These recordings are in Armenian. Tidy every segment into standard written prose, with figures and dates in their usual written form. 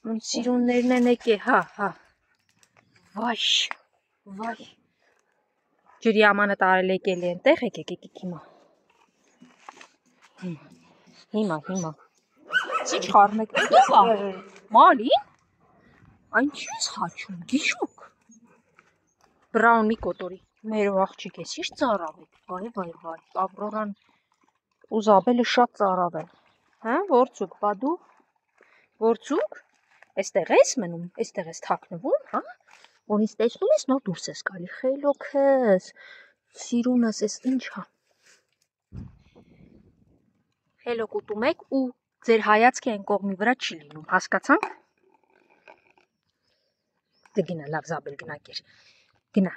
Սիրուններն են եկե, հա։ Վայ, վայ։ Ջրի ամանը տարել եկել է ընտեղ, եկեք հիմա։ Հիմա։ Ինչ խառնեք, դու բա, մալին, այն չի ես խաչում, գիշոք։ Բրաունի կոտորի, մերով աղջիկ ես, ինչ ծարավ եք, վայ, Ավրորան ու Զաբելը շատ ծարավ են, հա, ворցուկ, բա դու, ворցուկ, էստեղ ես մնում, էստեղ ես թաքնվում, հա, որ ինձ տեսնում ես, նոր դուրս ես գալի, խելոքս, սիրունս ես ինչա, խելոք ուտում եք ու ձեր հայացքը այն կողմի վրա չի լինում, հասկացանք, գնա, լավ Զաբել գնա կեր, գնա,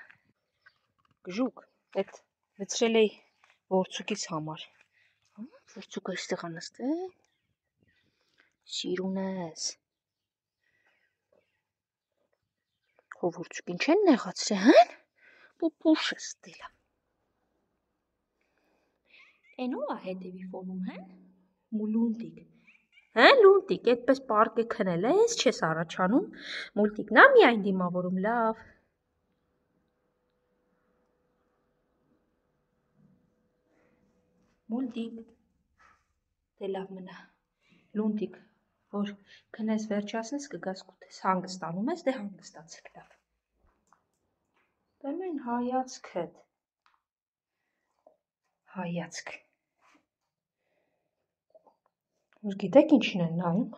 գժուկ, էդ վծրել էի ворցուկիս համար, ворցուկը այստեղ անստե, սիրունս, հո ворցուկին չեն նեղացրել, հեն, պուպուշ ես դելա, ենով է հետևի ֆոնում, հեն, մուլունտիկ, հեն, լունտիկ, այդպես պարկ է քնել ես, չես առաջանում, մուլտիկն է միայն դիմավորում, լավ, մուլտիկ, դե լավ մնա, լունտիկ, որ քնես վերջացնես կգաս կուտես, հանգստանում ես, դե հանգստացեք լավ, դեմ են հայացք, գիտեք ինչին են նայում,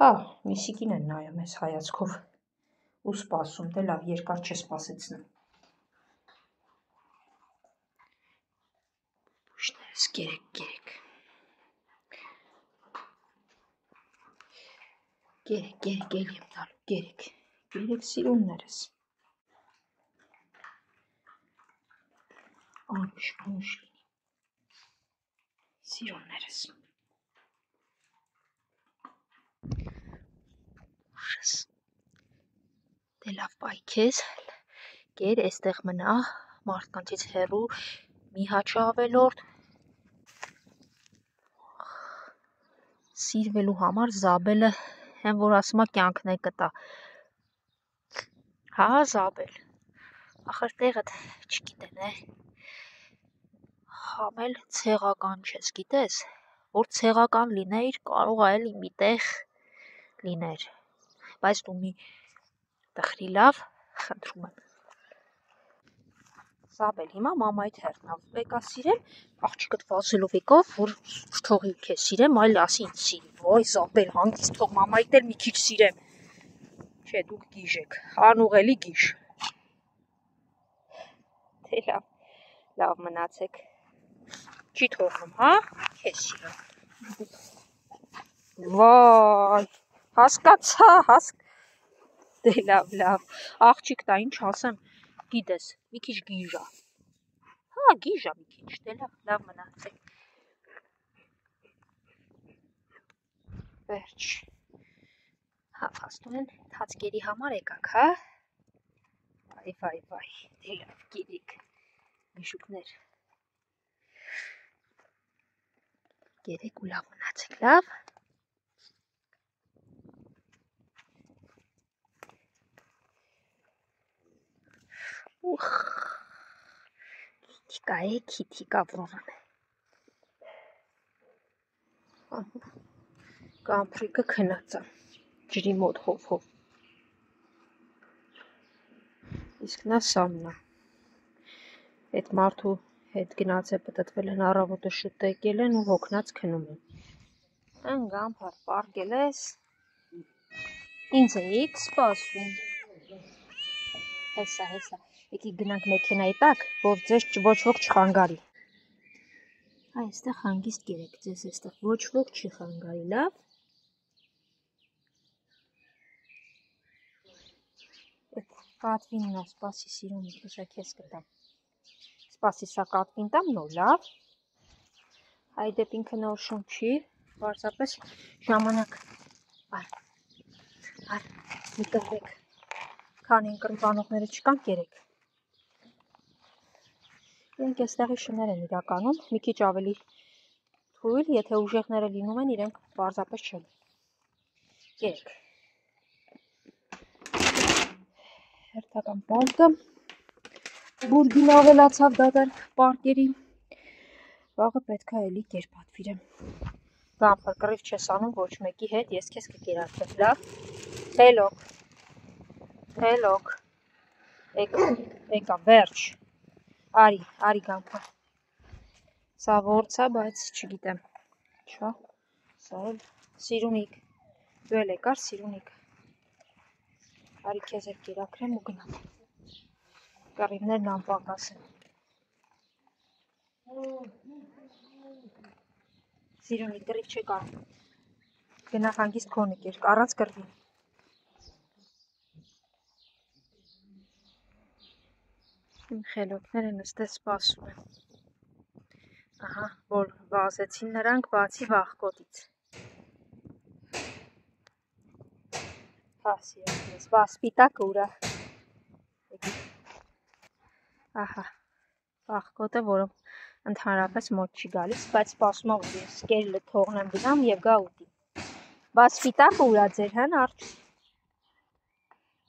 հա, միսիկին են նայում ես հայացքով ու սպասում, դե լավ երկար չես սպասեցնում, բուշներս գերեք, Գերեք եմ տալու, գերեք սիրուններս, անուշ լինի, սիրուններս, ուշս, դե լավ բայ քեզ, գեր էստեղ մնա, մարդկանցից հեռու, մի հաչա ավելորդ, սիրվելու համար Զաբելը հեն որ ասում է կյանքն է կտա, հա Զաբել, ախր տեղդ չգիտեն է, համել ցեղական չես, գիտես, որ ցեղական լինեիր, կարող է էլի մի տեղ լիներ, բայց դու մի տխրի լավ, խնդրում եմ, Զաբել, հիմա մամայիդ հերթնավ, եկա սիրեմ, աղջիկդ վազելով եկավ, որ թողի քեզ սիրեմ, այլ ասի ինձ սիրի, ոյ Զաբել, հանգիստ թող մամայիդ էլ մի քիչ սիրեմ, չէ, դուք գիժ եք, անուղելի գիժ, դե լավ մնացեք, չի թողնում, հա, քեզ սիրեմ, վայ, հասկացա, դե լավ, աղջիկ տա, ինչ ասեմ, գիտես, մի քիչ գիժա, հա, գիժա մի քիչ, դե լավ մնացեք, վերջ, հա, փաստում են, թացկերի համար եկաք, հա, վայ, դե լավ, գիրիկ, գիշուկներ, գերեք ու լավ մնացեք, լավ, ուխ, քիթիկա Ավրորան, կամպրիկը քնած է, ջրի մոտ հով, իսկ նա սամնա, այդ մարդու հետ գնաց է պտտվել են առավոտը շուտ եկել են ու հոգնած քնում են, ընգամ պարգել ես, ինձ էիք սպասում, հեսա, եկի գնանք մեքենայի տակ, որ ձեզ ոչ ոք չխանգարի, այստեղ հանգիստ գերեք, ձեզ այստեղ ոչ ոք չի խանգարի, լավ, այդ կատվին նա սպասի սիրուն ուշա քեզ կտամ, սպասի սա կատվին տամ նոր, լավ, այ դեպ ինքը նոր շուն չի, պարզապես ժամանակ, մի կրվեք, քանի ընկրմբանողները չկան կերեք, իրենք այստեղի շներ են իրականում, մի քիչ ավելի թույլ, եթե ուժեղները լինում են, իրենք պարզապես չեն, կերեք, հերթական պարկը, բուրգին ավելացավ դատարկ պարկերի, վաղը պետք է էլի կերպատվիրեմ, կամ պրկրիվ չես անում ոչ մեկի հետ, ես քեզ կկերակրեմ, լավ, թելոք, եկա, վերջ, արի գամպա, սա ворց է, բայց չգիտեմ, չա, սա էլ սիրունիկ, դու էլ եկար սիրունիկ, արի քեզ էլ կերակրեմ ու գնամ, կռիվներն անպակաս են, սիրունիկ կռիվ չեկար, գնա հանգիստ քոնը կերկ, առանց կռվի, իմ խելոքները նստել սպասում են, ահա, որ վազեցին նրանք բացի վախկոտից, հա սիրունիկս, վա սպիտակը ուրա, ահա, վախկոտը, որը ընդհանրապես մոտ չի գալիս, բայց սպասում եմ, որ ես կերլը թողնեմ գնամ և գա ուտի, բա սպիտակը ուրա ձեր հեն արդ,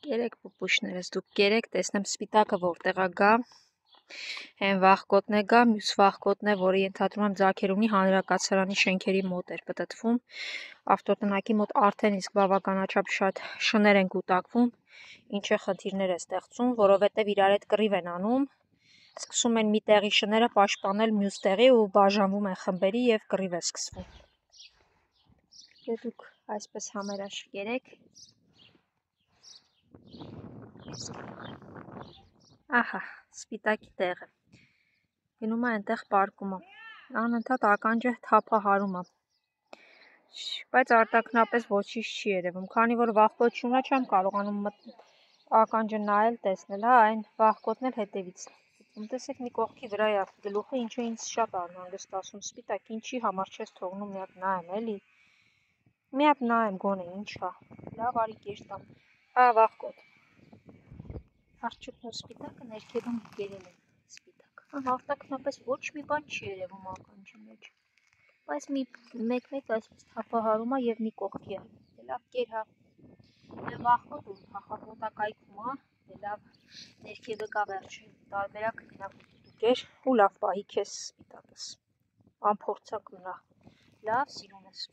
կերեք պուպուշներս, դուք կերեք, տեսնեմ սպիտակը որտեղ է գա, հեն վախկոտն է գա, մյուս վախկոտն է, որը ենթադրում եմ Ձագերունի հանրակացարանի շենքերի մոտ էր պտտվում, ավտոտնակի մոտ արդեն իսկ բավականաչափ շատ շներ են կուտակվում, ինչը խնդիրներ է ստեղծում, որովհետև իրար հետ կռիվ են անում, սկսում են մի տեղի շները պաշտպանել մյուս տեղի ու բաժանվում են խմբերի և կռիվ է սկսվում, դե դուք այսպես համերաշխ կերեք, ահա, սպիտակի տեղը, գնում է այնտեղ պարկում է, անընդհատ ականջը թափահարում է, բայց արտաքնապես ոչինչ չի երևում, քանի որ վախկոտ չունա չեմ կարողանում ականջը նայել տեսնել, հա, այն վախկոտն էլ հետևից, տեսեք մի կողքի վրա է գլուխը, ինչը ինձ շատ անհանգստացում, սպիտակ, ինչի համար չես թողնում մի հատ նայեմ, էլի, մի հատ նայեմ գոնե, ինչ հա, լավ արի կերտամ, հա, վախկոտ, արջուկն ու սպիտակը ներքևում գերել են սպիտակ, արտաքնապես ոչ մի բան չի երևում ականջի մեջ, բայց մեկ-մեկ այսպես թափահարում է և մի կողքի է, դե լավ կեր հա, դե վախկոտ ու փախապոտակայքում է, դե լավ ներքևը կա վերջը, տարբերակը գնա կեր ու լավ պահի քեզ սպիտակս, անփորձակ մնա, լավ սիրունս,